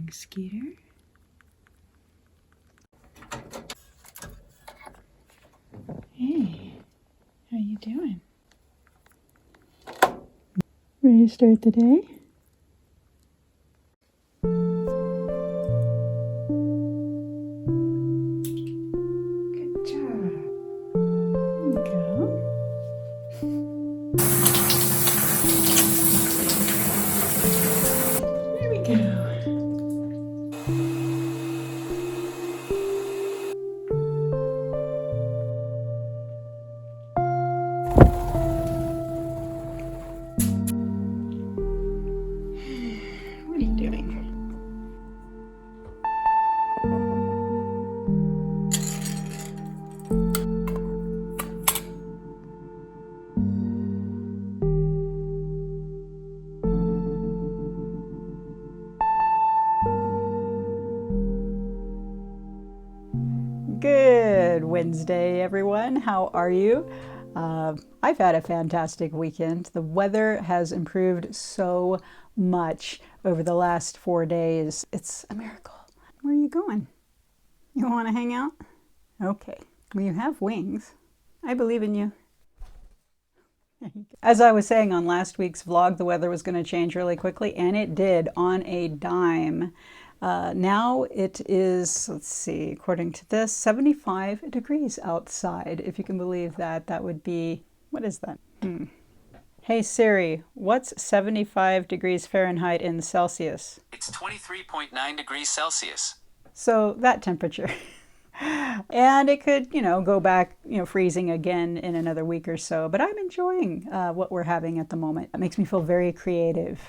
morning, Skeeter. Hey, how you doing? Ready to start the day? Good job. There you go. There we go. What are you doing? Good Wednesday, everyone. How are you? I've had a fantastic weekend. The weather has improved so much over the last 4 days. It's a miracle. Where are you going? You want to hang out? Okay. Well, you have wings. I believe in you. As I was saying on last week's vlog, the weather was going to change really quickly, and it did on a dime. Now it is, let's see, according to this, 75 degrees outside. If you can believe that, that would be, what is that? Hey Siri, what's 75 degrees Fahrenheit in Celsius? It's 23.9 degrees Celsius. So that temperature. And it could, go back, freezing again in another week or so. But I'm enjoying what we're having at the moment. It makes me feel very creative.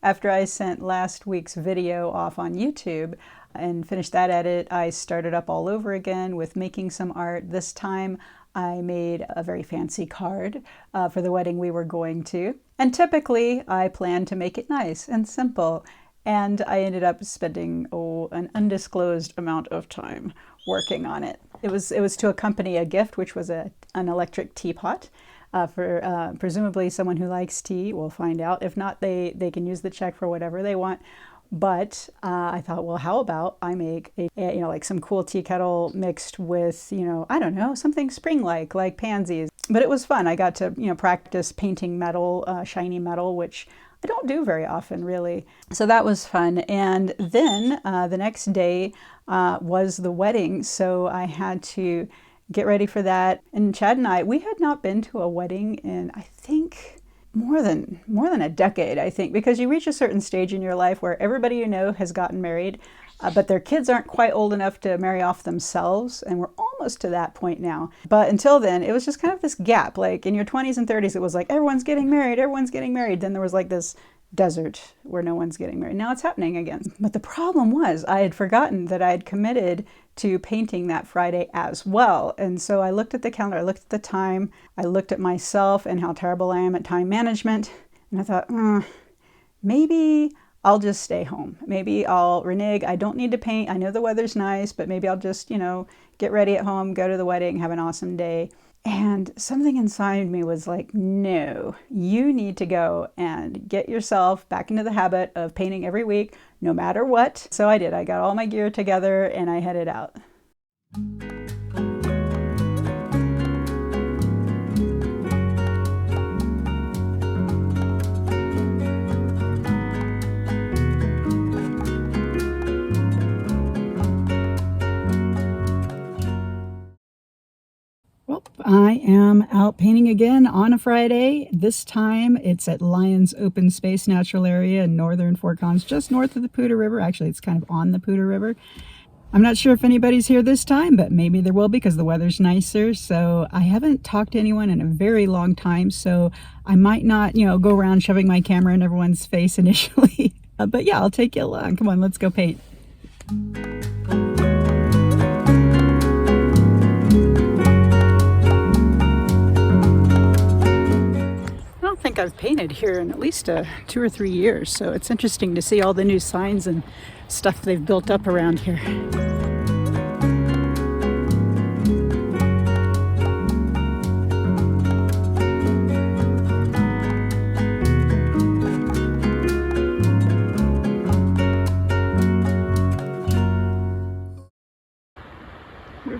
After I sent last week's video off on YouTube and finished that edit, I started up all over again with making some art. This time I made a very fancy card for the wedding we were going to. And typically I plan to make it nice and simple. And I ended up spending an undisclosed amount of time working on it. It was to accompany a gift, which was an electric teapot. For presumably someone who likes tea. We'll find out. If not, they can use the check for whatever they want. But I thought, well, how about I make like some cool tea kettle mixed with, I don't know, something spring-like pansies. But it was fun. I got to, practice painting metal, shiny metal, which I don't do very often, really. So that was fun. And then the next day was the wedding. So I had to get ready for that. And Chad and I, we had not been to a wedding in, I think, more than a decade, I think, because you reach a certain stage in your life where everybody you know has gotten married, but their kids aren't quite old enough to marry off themselves, and we're almost to that point now. But until then, it was just kind of this gap. Like in your 20s and 30s, it was like, everyone's getting married, everyone's getting married. Then there was like this desert where no one's getting married. Now it's happening again. But the problem was I had forgotten that I had committed to painting that Friday as well. And so I looked at the calendar, I looked at the time, I looked at myself and how terrible I am at time management. And I thought, maybe I'll just stay home. Maybe I'll renege. I don't need to paint. I know the weather's nice, but maybe I'll just, get ready at home, go to the wedding, have an awesome day. And something inside me was like, no, you need to go and get yourself back into the habit of painting every week, no matter what. So I did. I got all my gear together and I headed out. I am out painting again on a Friday. This time it's at Lyons Open Space Natural Area in northern Fort Collins, just north of the Poudre River. Actually, it's kind of on the Poudre River. I'm not sure if anybody's here this time, but maybe there will be because the weather's nicer. So I haven't talked to anyone in a very long time, so I might not, go around shoving my camera in everyone's face initially. But yeah, I'll take you along. Come on, let's go paint. I think I've painted here in at least 2 or 3 years, so it's interesting to see all the new signs and stuff they've built up around here.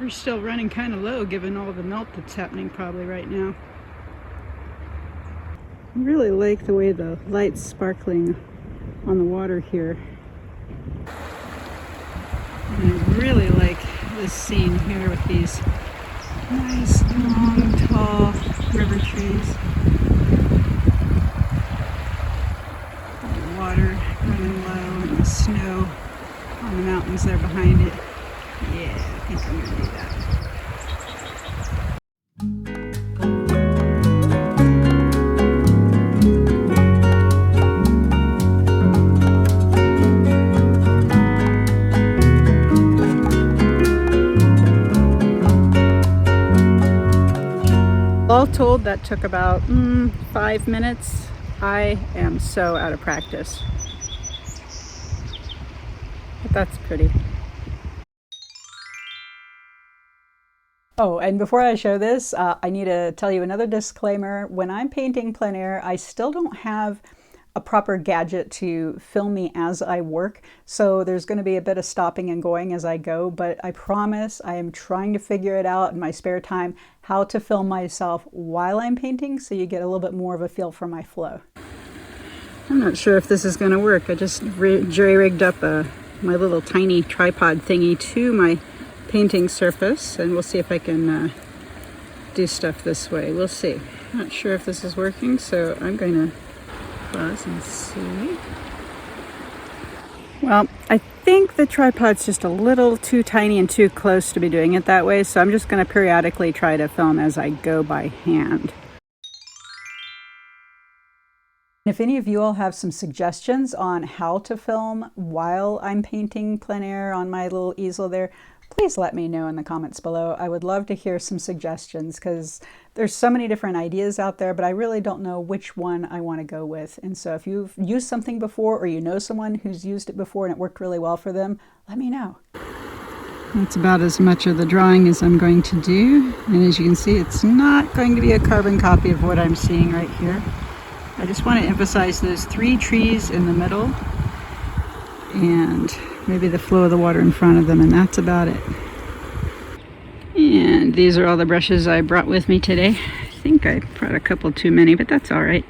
River's still running kind of low given all the melt that's happening probably right now. I really like the way the light's sparkling on the water here. And I really like this scene here with these nice, long, tall river trees. The water running low and the snow on the mountains there behind it. Yeah, I think I'm gonna do that. All told, that took about 5 minutes. I am so out of practice. But that's pretty. Oh, and before I show this, I need to tell you another disclaimer. When I'm painting plein air, I still don't have a proper gadget to film me as I work. So there's going to be a bit of stopping and going as I go, but I promise I am trying to figure it out in my spare time, how to film myself while I'm painting so you get a little bit more of a feel for my flow. I'm not sure if this is going to work. I just jury-rigged up my little tiny tripod thingy to my painting surface, and we'll see if I can do stuff this way. We'll see. Not sure if this is working, so I'm going to pause and see. Well, I think the tripod's just a little too tiny and too close to be doing it that way, so I'm just going to periodically try to film as I go by hand. If any of you all have some suggestions on how to film while I'm painting plein air on my little easel there, please let me know in the comments below. I would love to hear some suggestions because there's so many different ideas out there, but I really don't know which one I want to go with. And so if you've used something before or you know someone who's used it before and it worked really well for them, let me know. That's about as much of the drawing as I'm going to do. And as you can see, it's not going to be a carbon copy of what I'm seeing right here. I just want to emphasize those 3 trees in the middle and maybe the flow of the water in front of them, and that's about it. And these are all the brushes I brought with me today. I think I brought a couple too many, but that's all right.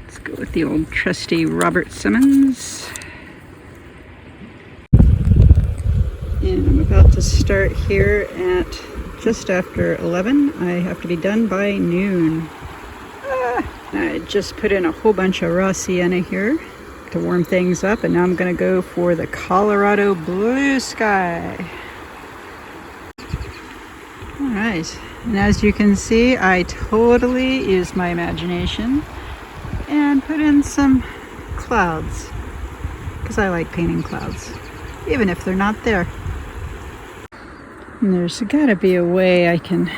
Let's go with the old trusty Robert Simmons. And I'm about to start here at just after 11. I have to be done by noon. I just put in a whole bunch of raw sienna here to warm things up, and now I'm going to go for the Colorado blue sky. Alright, and as you can see, I totally used my imagination and put in some clouds, because I like painting clouds, even if they're not there. And there's got to be a way I can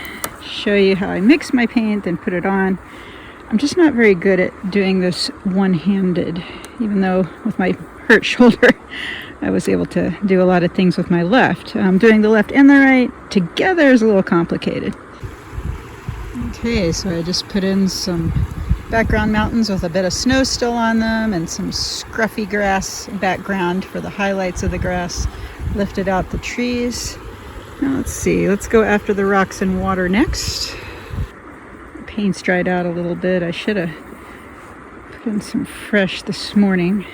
show you how I mix my paint and put it on. I'm just not very good at doing this one-handed, even though with my hurt shoulder I was able to do a lot of things with my left. Doing the left and the right together is a little complicated. Okay, so I just put in some background mountains with a bit of snow still on them and some scruffy grass background for the highlights of the grass. Lifted out the trees. Now let's see, let's go after the rocks and water next. Paint's dried out a little bit. I should have put in some fresh this morning.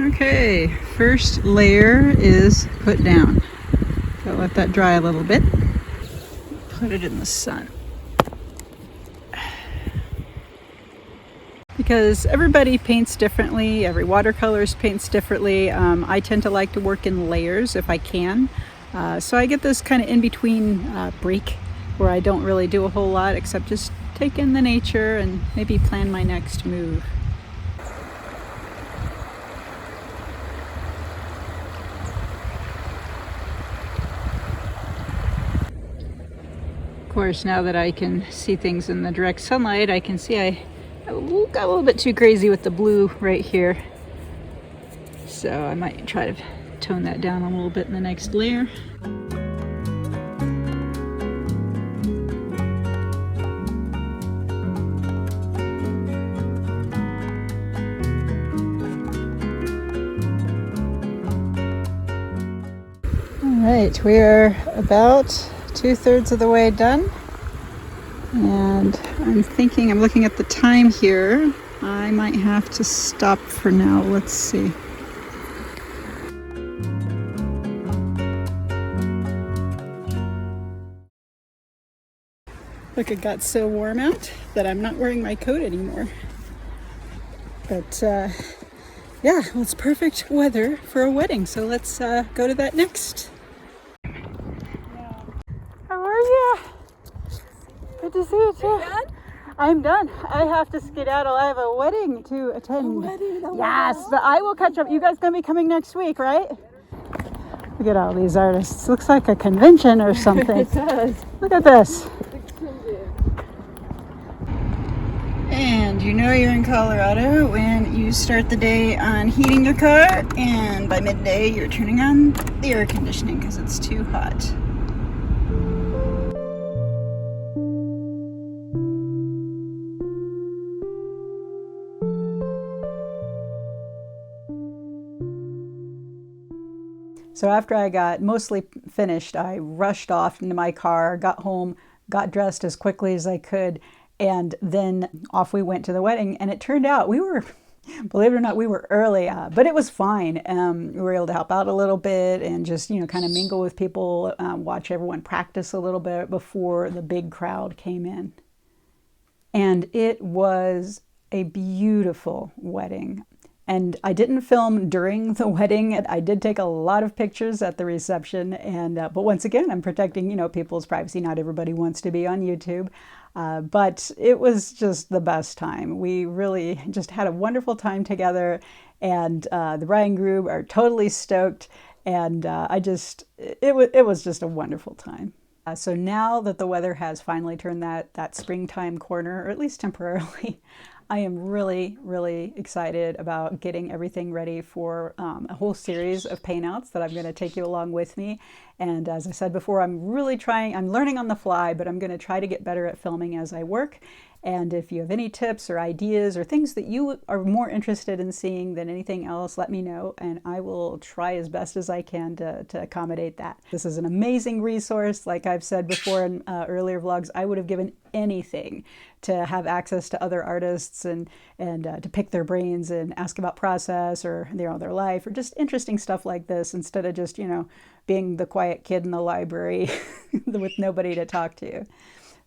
Okay, first layer is put down. So I'll let that dry a little bit. Put it in the sun. Because everybody paints differently, every watercolorist paints differently. I tend to like to work in layers if I can. So I get this kind of in-between break where I don't really do a whole lot except just take in the nature and maybe plan my next move. Of course, now that I can see things in the direct sunlight, I can see I got a little bit too crazy with the blue right here. So I might try to tone that down a little bit in the next layer. right, we're about 2/3 of the way done. And I'm looking at the time here. I might have to stop for now. Let's see. Look, it got so warm out that I'm not wearing my coat anymore. But yeah, well, it's perfect weather for a wedding. So let's go to that next. How are you? Good to see you too. I'm done. I have to skedaddle. I have a wedding to attend. Yes, but I will catch up. You guys gonna be coming next week, right? Look at all these artists. Looks like a convention or something. It does. Look at this. And you know you're in Colorado when you start the day on heating your car, and by midday you're turning on the air conditioning because it's too hot. So after I got mostly finished, I rushed off into my car, got home, got dressed as quickly as I could, and then off we went to the wedding. And it turned out we were, believe it or not, we were early, but it was fine. We were able to help out a little bit and just, kind of mingle with people, watch everyone practice a little bit before the big crowd came in. And it was a beautiful wedding. And I didn't film during the wedding. I did take a lot of pictures at the reception, and but once again, I'm protecting, people's privacy. Not everybody wants to be on YouTube, but it was just the best time. We really just had a wonderful time together, and the bride and groom are totally stoked, and it was just a wonderful time. So now that the weather has finally turned that springtime corner, or at least temporarily, I am really, really excited about getting everything ready for a whole series of paintouts that I'm going to take you along with me. And as I said before, I'm learning on the fly, but I'm going to try to get better at filming as I work. And if you have any tips or ideas or things that you are more interested in seeing than anything else, let me know, and I will try as best as I can to accommodate that. This is an amazing resource. Like I've said before in earlier vlogs, I would have given anything to have access to other artists and to pick their brains and ask about process or their life or just interesting stuff like this, instead of just, being the quiet kid in the library with nobody to talk to.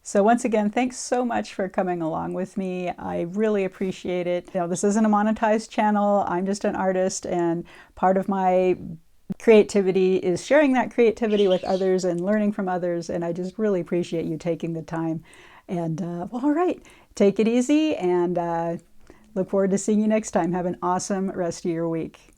So once again, thanks so much for coming along with me. I really appreciate it. This isn't a monetized channel. I'm just an artist, and part of my creativity is sharing that creativity with others and learning from others, and I just really appreciate you taking the time. And all right, take it easy, and look forward to seeing you next time. Have an awesome rest of your week.